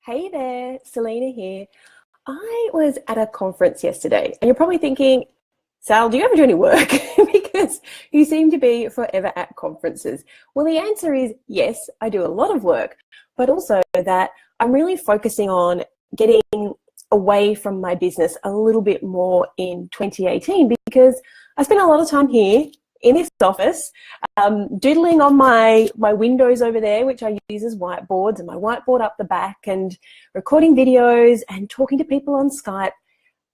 Hey there, Selena here. I was at a conference yesterday, and you're probably thinking, Sal, do you ever do any work? Because you seem to be forever at conferences. Well, the answer is yes, I do a lot of work, but also that I'm really focusing on getting away from my business a little bit more in 2018 because I spent a lot of time here in this office, doodling on my windows over there, which I use as whiteboards, and my whiteboard up the back, and recording videos and talking to people on Skype.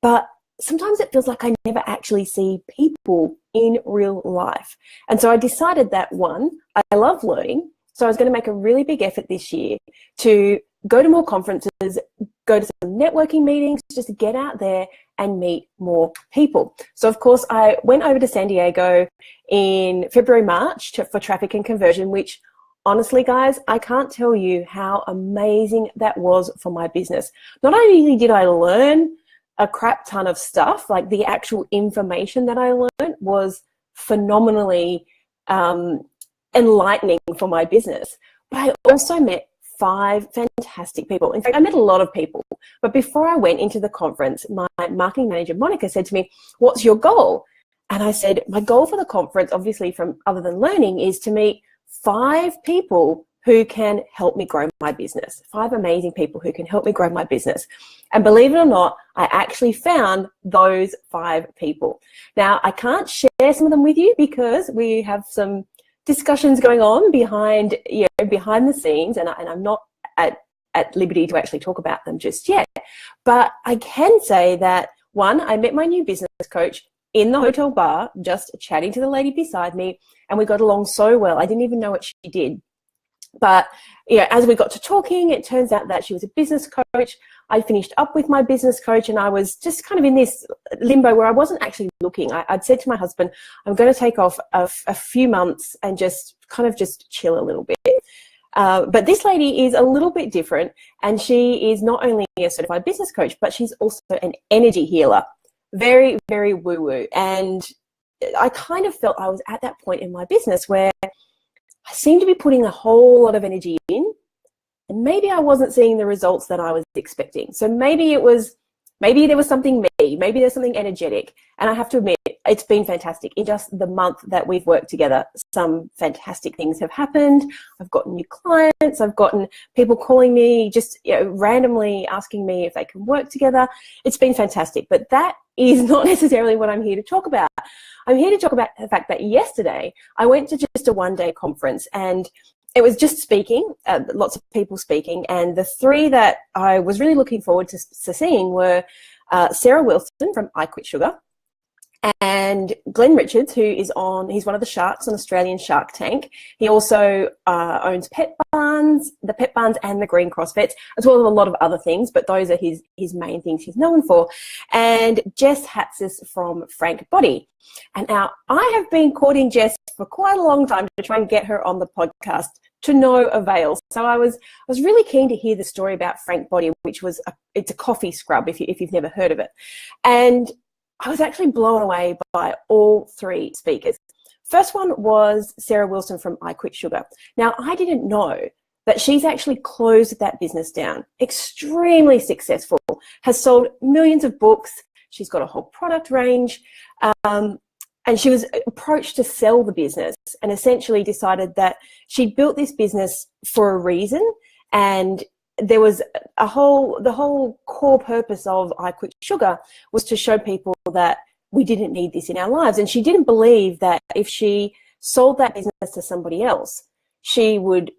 But sometimes it feels like I never actually see people in real life. And so I decided that, one, I love learning, so I was going to make a really big effort this year to go to more conferences, go to some networking meetings, just get out there and meet more people. So of course I went over to San Diego in February, March for traffic and conversion, which honestly, guys, I can't tell you how amazing that was for my business. Not only did I learn a crap ton of stuff, like the actual information that I learned was phenomenally enlightening for my business, but I also met 5 fantastic people. In fact, I met a lot of people. But before I went into the conference, my marketing manager, Monica, said to me, "What's your goal?" And I said, my goal for the conference, obviously from other than learning, is to meet 5 people who can help me grow my business. 5 amazing people who can help me grow my business. And believe it or not, I actually found those 5 people. Now, I can't share some of them with you because we have some discussions going on behind the scenes, and I'm not at liberty to actually talk about them just yet. But I can say that, one, I met my new business coach in the hotel bar, just chatting to the lady beside me, and we got along so well. I didn't even know what she did. But as we got to talking, it turns out that she was a business coach. I finished up with my business coach, and I was just kind of in this limbo where I wasn't actually looking. I'd said to my husband, I'm going to take off a few months and just chill a little bit. But this lady is a little bit different, and she is not only a certified business coach, but she's also an energy healer. Very, very woo-woo. And I kind of felt I was at that point in my business where I seemed to be putting a whole lot of energy in, and maybe I wasn't seeing the results that I was expecting. So maybe there was something maybe there's something energetic. And I have to admit, it's been fantastic. In just the month that we've worked together, some fantastic things have happened. I've gotten new clients. I've gotten people calling me, just randomly asking me if they can work together. It's been fantastic. But that is not necessarily what I'm here to talk about. I'm here to talk about the fact that yesterday I went to just a one-day conference, and it was just speaking, lots of people speaking, and the 3 that I was really looking forward to seeing were Sarah Wilson from I Quit Sugar, and Glenn Richards, he's one of the sharks on Australian Shark Tank. He also owns Pet Barns, the Pet Barns and the Green Cross Vets, as well as a lot of other things, but those are his main things he's known for. And Jess Hatzis from Frank Body. And now I have been courting Jess for quite a long time to try and get her on the podcast, to no avail. So I was really keen to hear the story about Frank Body, which was it's a coffee scrub if you've never heard of it. And I was actually blown away by all 3 speakers. First one was Sarah Wilson from I Quit Sugar. Now, I didn't know that she's actually closed that business down. Extremely successful, has sold millions of books. She's got a whole product range. And she was approached to sell the business, and essentially decided that she'd built this business for a reason, and there was the whole core purpose of I Quit Sugar was to show people that we didn't need this in our lives. And she didn't believe that if she sold that business to somebody else, she would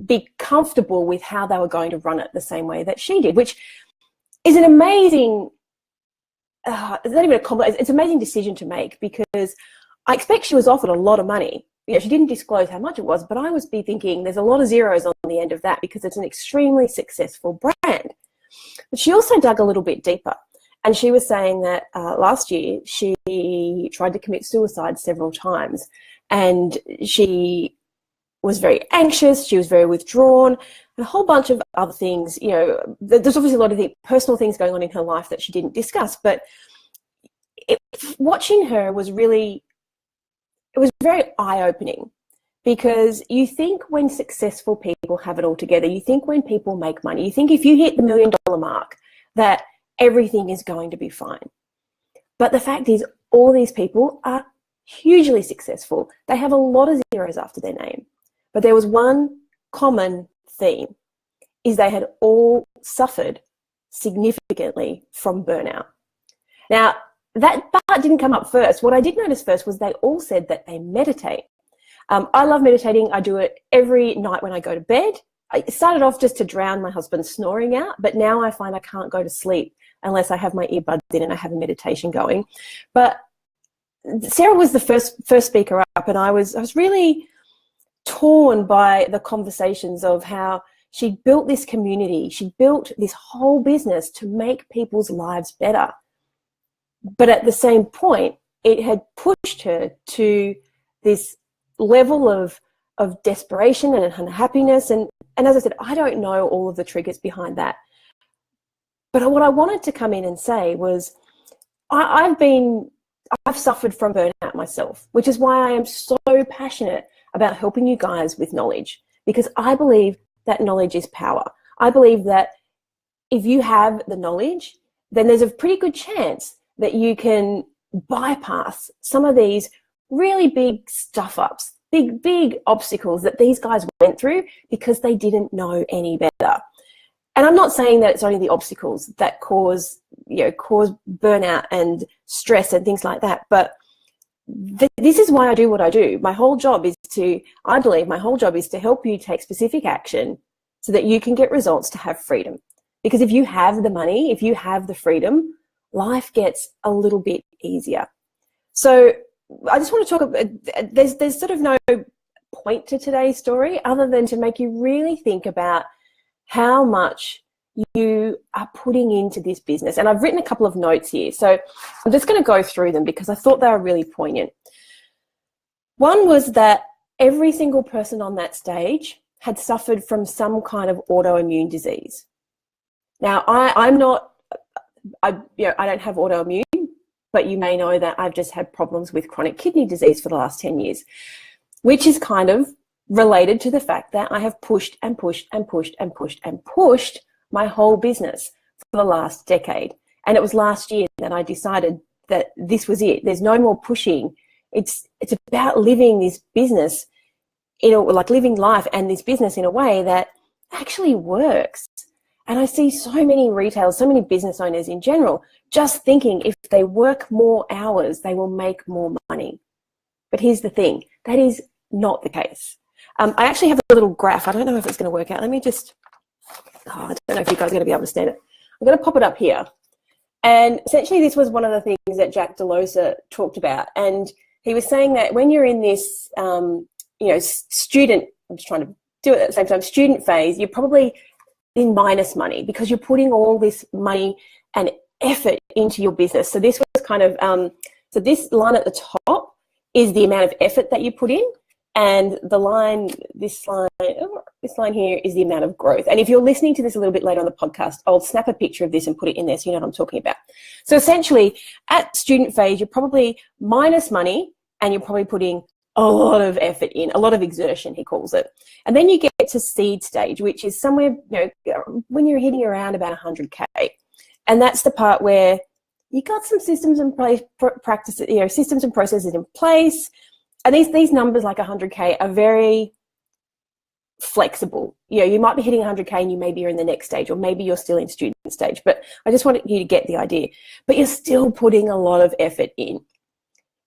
be comfortable with how they were going to run it the same way that she did, which is an amazing, it's not even a compliment, it's an amazing decision to make, because I expect she was offered a lot of money. She didn't disclose how much it was, but I was thinking there's a lot of zeros on the end of that because it's an extremely successful brand. But she also dug a little bit deeper, and she was saying that last year she tried to commit suicide several times, and she was very anxious, she was very withdrawn, and a whole bunch of other things. There's obviously a lot of personal things going on in her life that she didn't discuss, but watching her was very eye-opening, because you think when successful people have it all together, you think when people make money, you think if you hit the $1 million mark that everything is going to be fine. But the fact is, all these people are hugely successful. They have a lot of zeros after their name. But there was one common theme, is they had all suffered significantly from burnout. Now, that part didn't come up first. What I did notice first was they all said that they meditate. I love meditating. I do it every night when I go to bed. I started off just to drown my husband's snoring out, but now I find I can't go to sleep unless I have my earbuds in and I have a meditation going. But Sarah was the first speaker up, and I was really torn by the conversations of how she built this community. She built this whole business to make people's lives better. But at the same point, it had pushed her to this level of desperation and unhappiness. And as I said, I don't know all of the triggers behind that. But what I wanted to come in and say was I've suffered from burnout myself, which is why I am so passionate about helping you guys with knowledge, because I believe that knowledge is power. I believe that if you have the knowledge, then there's a pretty good chance that you can bypass some of these really big stuff-ups, big obstacles that these guys went through because they didn't know any better. And I'm not saying that it's only the obstacles that cause burnout and stress and things like that, but this is why I do what I do. My whole job is to help you take specific action so that you can get results to have freedom. Because if you have the money, if you have the freedom, life gets a little bit easier. So I just want to talk about, there's sort of no point to today's story other than to make you really think about how much you are putting into this business. And I've written a couple of notes here. So I'm just going to go through them because I thought they were really poignant. One was that every single person on that stage had suffered from some kind of autoimmune disease. Now, I don't have autoimmune, but you may know that I've just had problems with chronic kidney disease for the last 10 years, which is kind of related to the fact that I have pushed and pushed and pushed and pushed and pushed my whole business for the last decade. And it was last year that I decided that this was it. There's no more pushing. It's about living this business, living life and this business in a way that actually works. And I see so many retailers, so many business owners in general, just thinking if they work more hours, they will make more money. But here's the thing, that is not the case. I actually have a little graph. I don't know if it's going to work out. Let me just, I don't know if you guys are going to be able to stand it. I'm going to pop it up here. And essentially this was one of the things that Jack Delosa talked about. And he was saying that when you're in this, student, I'm just trying to do it at the same time, student phase, you're probably in minus money because you're putting all this money and effort into your business. So this was kind of, so this line at the top is the amount of effort that you put in. And the line, this line here is the amount of growth. And if you're listening to this a little bit later on the podcast, I'll snap a picture of this and put it in there so you know what I'm talking about. So essentially, at student phase, you're probably minus money and you're probably putting a lot of effort in, a lot of exertion, he calls it. And then you get to seed stage, which is somewhere, when you're hitting around about 100K. And that's the part where you got some systems in place, systems and processes in place. And these numbers like 100K are very flexible. You might be hitting 100K and you maybe are in the next stage, or maybe you're still in student stage, but I just wanted you to get the idea. But you're still putting a lot of effort in.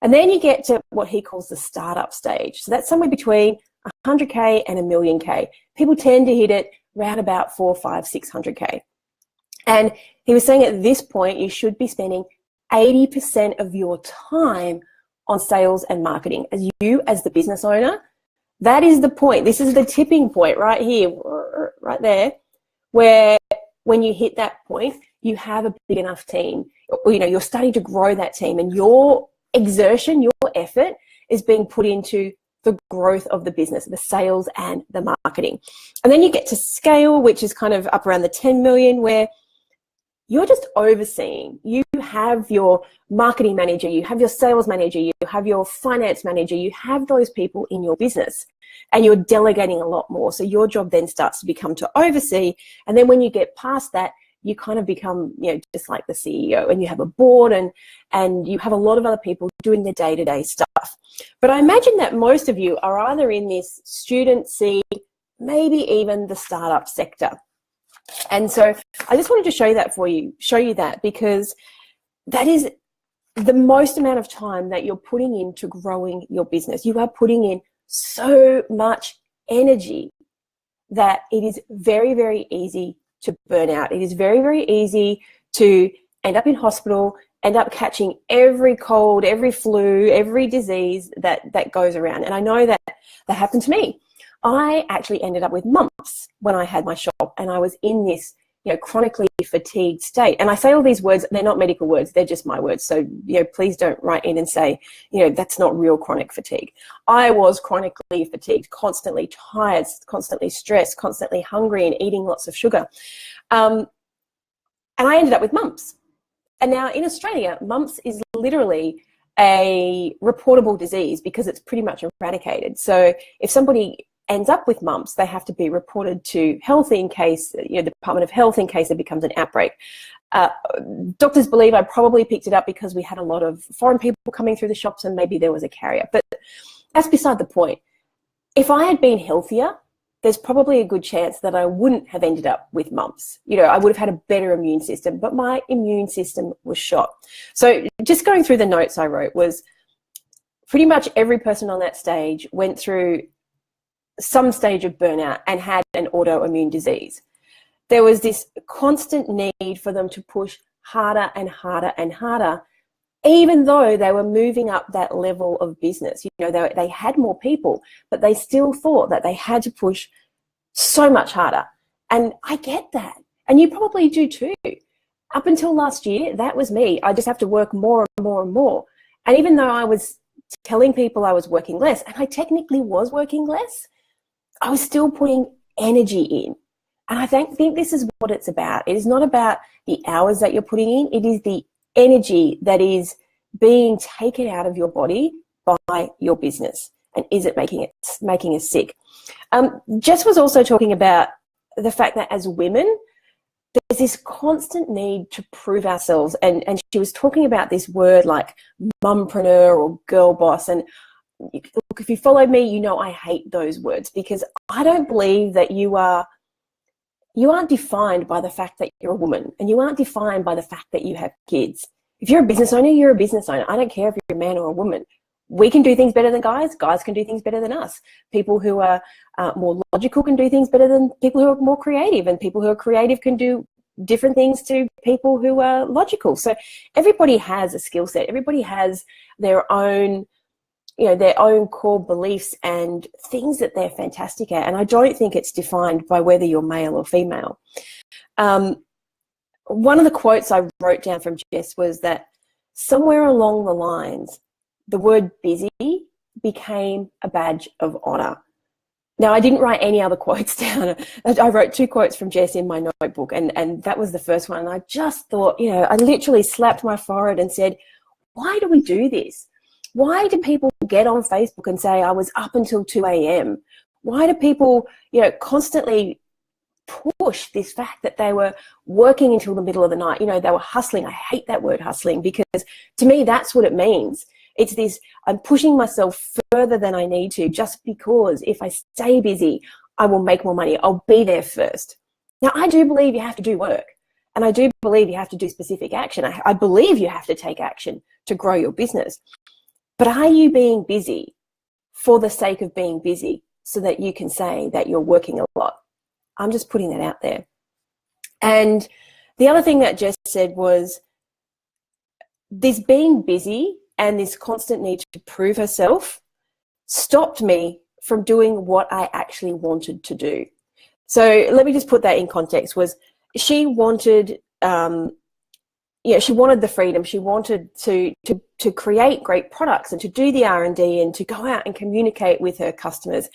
And then you get to what he calls the startup stage. So that's somewhere between 100K and 1 million K. People tend to hit it around about 400, 500, 600K. And he was saying at this point, you should be spending 80% of your time on sales and marketing. As the business owner, that is the point. This is the tipping point right here, right there, where when you hit that point, you have a big enough team. You're starting to grow that team, and your exertion, your effort is being put into the growth of the business, the sales and the marketing. And then you get to scale, which is kind of up around the 10 million, where you're just overseeing. You have your marketing manager, you have your sales manager, you have your finance manager, you have those people in your business, and you're delegating a lot more. So your job then starts to become to oversee. And then when you get past that, you kind of become, just like the CEO, and you have a board and you have a lot of other people doing the day-to-day stuff. But I imagine that most of you are either in this student seed, maybe even the startup sector. And so I just wanted to show you that because that is the most amount of time that you're putting into growing your business. You are putting in so much energy that it is very, very easy to burn out. It is very, very easy to end up in hospital, end up catching every cold, every flu, every disease that goes around. And I know that happened to me. I actually ended up with mumps when I had my shop, and I was in this, chronically fatigued state. And I say all these words, they're not medical words, they're just my words. So, please don't write in and say, that's not real chronic fatigue. I was chronically fatigued, constantly tired, constantly stressed, constantly hungry, and eating lots of sugar. And I ended up with mumps. And now in Australia, mumps is literally a reportable disease because it's pretty much eradicated. So if somebody ends up with mumps, they have to be reported to health in case, the Department of Health, in case it becomes an outbreak. Doctors believe I probably picked it up because we had a lot of foreign people coming through the shops and maybe there was a carrier. But that's beside the point. If I had been healthier, there's probably a good chance that I wouldn't have ended up with mumps. I would have had a better immune system, but my immune system was shot. So just going through the notes I wrote was pretty much every person on that stage went through some stage of burnout and had an autoimmune disease. There was this constant need for them to push harder and harder and harder, even though they were moving up that level of business. They had more people, but they still thought that they had to push so much harder. And I get that. And you probably do too. Up until last year, that was me. I just have to work more and more and more. And even though I was telling people I was working less, and I technically was working less, I was still putting energy in. And I think this is what it's about. It is not about the hours that you're putting in. It is the energy that is being taken out of your body by your business. And is it making us sick? Jess was also talking about the fact that as women, there's this constant need to prove ourselves. And she was talking about this word like mumpreneur or girl boss. And look, if you follow me, I hate those words because I don't believe that you aren't defined by the fact that you're a woman, and you aren't defined by the fact that you have kids. If you're a business owner, you're a business owner. I don't care if you're a man or a woman. We can do things better than guys. Guys can do things better than us. People who are more logical can do things better than people who are more creative, and people who are creative can do different things to people who are logical. So everybody has a skill set. Everybody has their own core beliefs and things that they're fantastic at. And I don't think it's defined by whether you're male or female. One of the quotes I wrote down from Jess was that somewhere along the lines, the word busy became a badge of honor. Now, I didn't write any other quotes down. I wrote 2 quotes from Jess in my notebook, and that was the first one. And I just thought, I literally slapped my forehead and said, why do we do this? Why do people get on Facebook and say, I was up until 2 a.m.? Why do people, constantly push this fact that they were working until the middle of the night? They were hustling. I hate that word hustling because to me, that's what it means. It's this, I'm pushing myself further than I need to just because if I stay busy, I will make more money. I'll be there first. Now, I do believe you have to do work, and I do believe you have to do specific action. I believe you have to take action to grow your business. But are you being busy for the sake of being busy so that you can say that you're working a lot? I'm just putting that out there. And the other thing that Jess said was this being busy and this constant need to prove herself stopped me from doing what I actually wanted to do. So let me just put that in context. Was she wanted she wanted the freedom. She wanted to create great products and to do the R&D and to go out and communicate with her customers.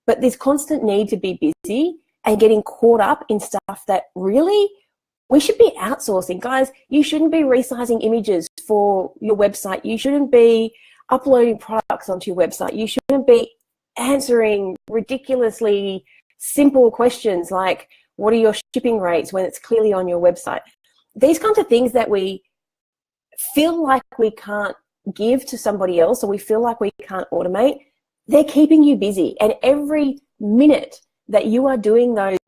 But this constant need to be busy and getting caught up in stuff that really We should be outsourcing. Guys, you shouldn't be resizing images for your website. You shouldn't be uploading products onto your website. You shouldn't be answering ridiculously simple questions like, what are your shipping rates, when it's clearly on your website? These kinds of things that we feel like we can't give to somebody else, or we feel like we can't automate, they're keeping you busy. And every minute that you are doing those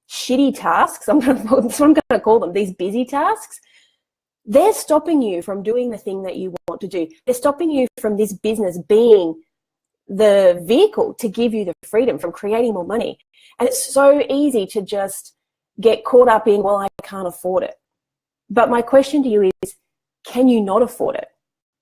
shitty tasks, that's what I'm going to call them, these busy tasks, they're stopping you from doing the thing that you want to do. They're stopping you from this business being the vehicle to give you the freedom, from creating more money. And it's so easy to just get caught up in, well, I can't afford it. But my question to you is, can you not afford it?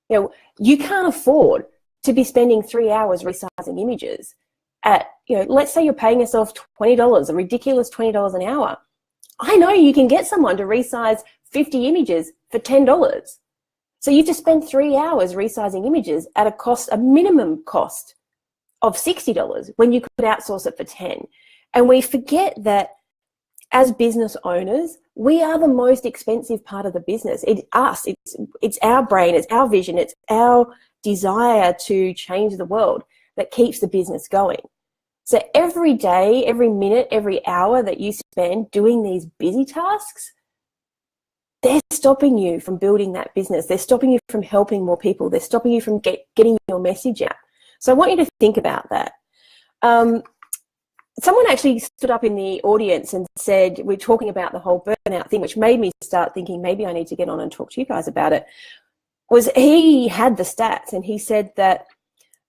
You know, you can't afford to be spending 3 hours resizing images at, you know, let's say you're paying yourself $20, a ridiculous $20 an hour. I know you can get someone to resize 50 images for $10. So you have to spend 3 hours resizing images at a minimum cost of $60 when you could outsource it for 10. And we forget that as business owners, we are the most expensive part of the business. It's us. It's our brain. It's our vision. It's our desire to change the world that keeps the business going. So every day, every minute, every hour that you spend doing these busy tasks, they're stopping you from building that business. They're stopping you from helping more people. They're stopping you from getting your message out. So I want you to think about that. Someone actually stood up in the audience and said, we're talking about the whole burnout thing, which made me start thinking maybe I need to get on and talk to you guys about it, was he had the stats and he said that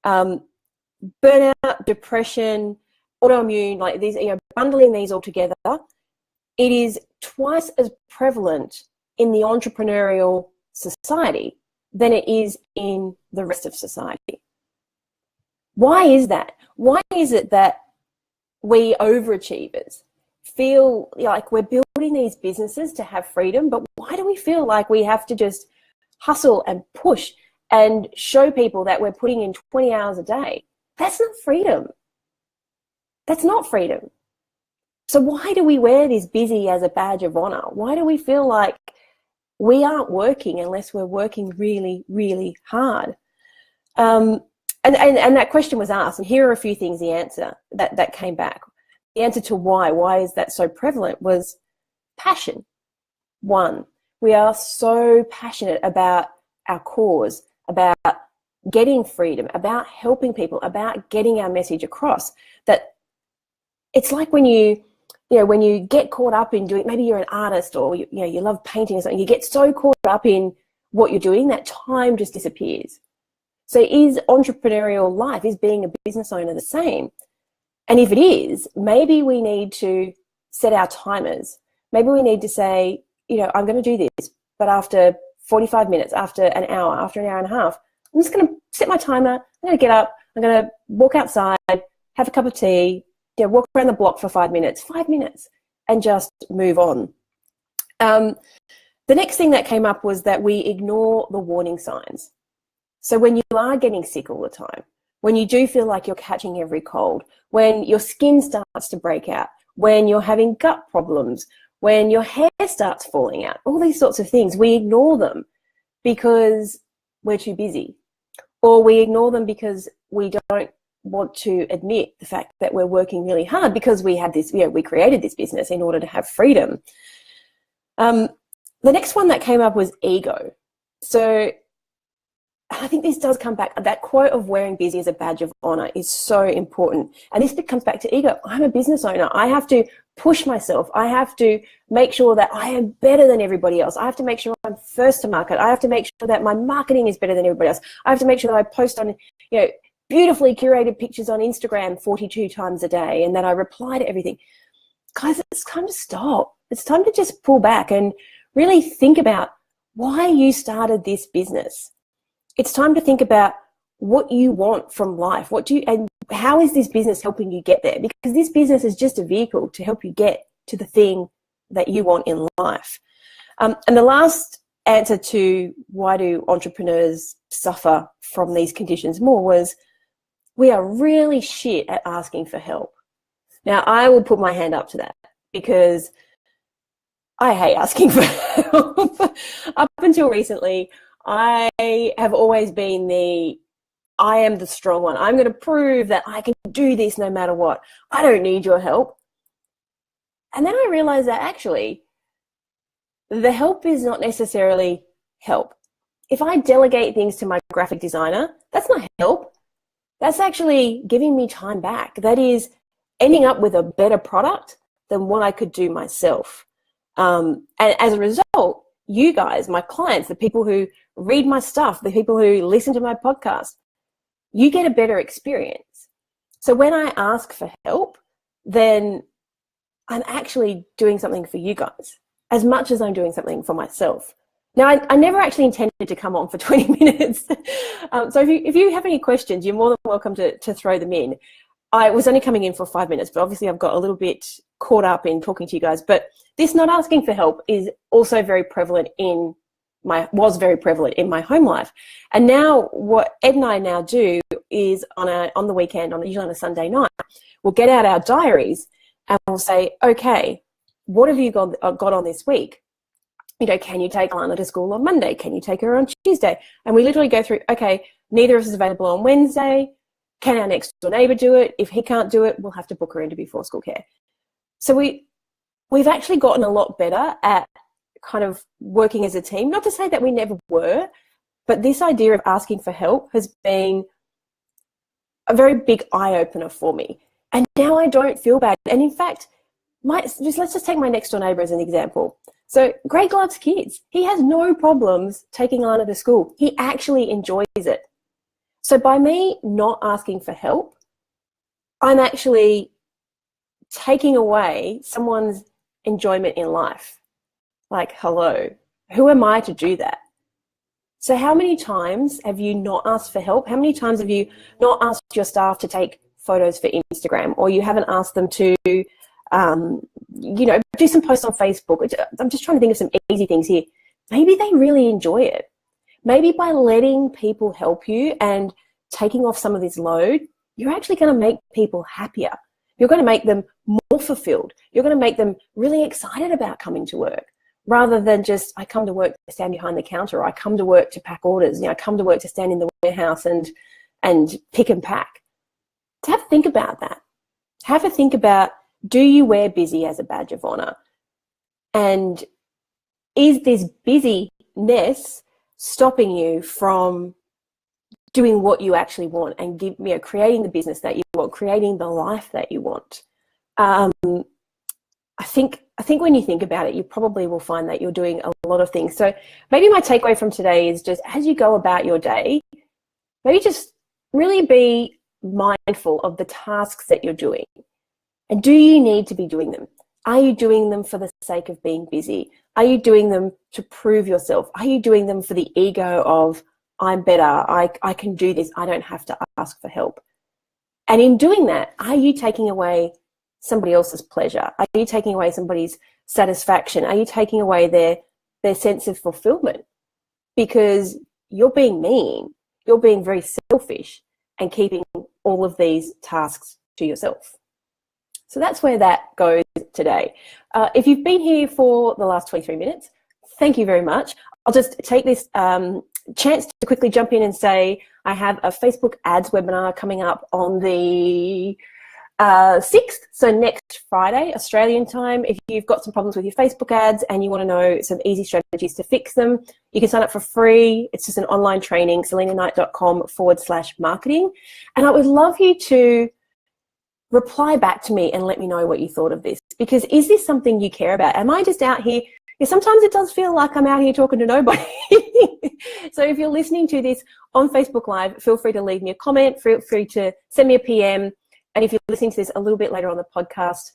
burnout, depression, autoimmune, like these, you know, bundling these all together, it is twice as prevalent in the entrepreneurial society than it is in the rest of society. Why is that? Why is it that we overachievers feel like we're building these businesses to have freedom, but why do we feel like we have to just hustle and push and show people that we're putting in 20 hours a day? That's not freedom. That's not freedom. So why do we wear this busy as a badge of honor? Why do we feel like we aren't working unless we're working really, really hard? And that question was asked, and here are a few things the answer that came back. The answer to why is that so prevalent was passion. One, we are so passionate about our cause, about getting freedom, about helping people, about getting our message across, that it's like when you get caught up in doing, maybe you're an artist or you love painting or something, you get so caught up in what you're doing that time just disappears. So is entrepreneurial life, is being a business owner the same? And if it is, maybe we need to set our timers. Maybe we need to say, I'm going to do this, but after 45 minutes, after an hour and a half, I'm just going to set my timer. I'm going to get up. I'm going to walk outside, have a cup of tea, walk around the block for 5 minutes, and just move on. The next thing that came up was that we ignore the warning signs. So when you are getting sick all the time, when you do feel like you're catching every cold, when your skin starts to break out, when you're having gut problems, when your hair starts falling out, all these sorts of things, we ignore them because we're too busy, or we ignore them because we don't want to admit the fact that we're working really hard because we had this, we created this business in order to have freedom. The next one that came up was ego. So I think this does come back. That quote of wearing busy as a badge of honor is so important. And this comes back to ego. I'm a business owner. I have to push myself. I have to make sure that I am better than everybody else. I have to make sure I'm first to market. I have to make sure that my marketing is better than everybody else. I have to make sure that I post on, beautifully curated pictures on Instagram 42 times a day and that I reply to everything. Guys, it's time to stop. It's time to just pull back and really think about why you started this business. It's time to think about what you want from life. And how is this business helping you get there? Because this business is just a vehicle to help you get to the thing that you want in life. And the last answer to why do entrepreneurs suffer from these conditions more was we are really shit at asking for help. Now, I will put my hand up to that because I hate asking for help. Up until recently, I have always been I am the strong one. I'm going to prove that I can do this no matter what. I don't need your help. And then I realized that actually the help is not necessarily help. If I delegate things to my graphic designer, that's not help. That's actually giving me time back. That is ending up with a better product than what I could do myself. And as a result, you guys, my clients, the people who read my stuff, the people who listen to my podcast, you get a better experience. So when I ask for help, then I'm actually doing something for you guys as much as I'm doing something for myself. Now, I never actually intended to come on for 20 minutes. So if you have any questions, you're more than welcome to throw them in. I was only coming in for 5 minutes, but obviously I've got a little bit caught up in talking to you guys. But this not asking for help is also very prevalent was very prevalent in my home life. And now what Ed and I now do is on the weekend, usually on a Sunday night, we'll get out our diaries and we'll say, okay, what have you got on this week? You know, can you take Alana to school on Monday? Can you take her on Tuesday? And we literally go through, okay, neither of us is available on Wednesday. Can our next door neighbour do it? If he can't do it, we'll have to book her in to before school care. So we've actually gotten a lot better at kind of working as a team. Not to say that we never were, but this idea of asking for help has been a very big eye-opener for me. And now I don't feel bad. And in fact, let's just take my next door neighbour as an example. So Greg loves kids. He has no problems taking Alana to school. He actually enjoys it. So by me not asking for help, I'm actually taking away someone's enjoyment in life. Like, hello, who am I to do that? So how many times have you not asked for help? How many times have you not asked your staff to take photos for Instagram, or you haven't asked them to do some posts on Facebook? I'm just trying to think of some easy things here. Maybe they really enjoy it. Maybe by letting people help you and taking off some of this load, you're actually going to make people happier. You're going to make them more fulfilled. You're going to make them really excited about coming to work, rather than just, I come to work to stand behind the counter, or I come to work to pack orders, I come to work to stand in the warehouse and pick and pack. To have a think about that. Have a think about, do you wear busy as a badge of honor? And is this busyness stopping you from doing what you actually want and creating the business that you want, creating the life that you want? I think when you think about it, you probably will find that you're doing a lot of things. So maybe my takeaway from today is just, as you go about your day, maybe just really be mindful of the tasks that you're doing. And do you need to be doing them? Are you doing them for the sake of being busy? Are you doing them to prove yourself? Are you doing them for the ego of, I'm better, I can do this, I don't have to ask for help? And in doing that, are you taking away somebody else's pleasure? Are you taking away somebody's satisfaction? Are you taking away their sense of fulfillment? Because you're being mean, you're being very selfish and keeping all of these tasks to yourself. So that's where that goes today. If you've been here for the last 23 minutes, thank you very much. I'll just take this chance to quickly jump in and say I have a Facebook ads webinar coming up on the 6th, so next Friday, Australian time. If you've got some problems with your Facebook ads and you want to know some easy strategies to fix them, you can sign up for free. It's just an online training, selenaknight.com/marketing. And I would love you to reply back to me and let me know what you thought of this, because is this something you care about? Am I just out here? Yeah, sometimes it does feel like I'm out here talking to nobody. So if you're listening to this on Facebook Live, feel free to leave me a comment, feel free to send me a PM. And if you're listening to this a little bit later on the podcast,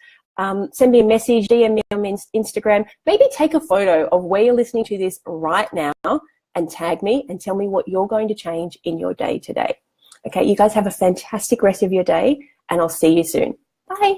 send me a message, DM me on Instagram. Maybe take a photo of where you're listening to this right now and tag me and tell me what you're going to change in your day today. Okay, you guys have a fantastic rest of your day, and I'll see you soon. Bye.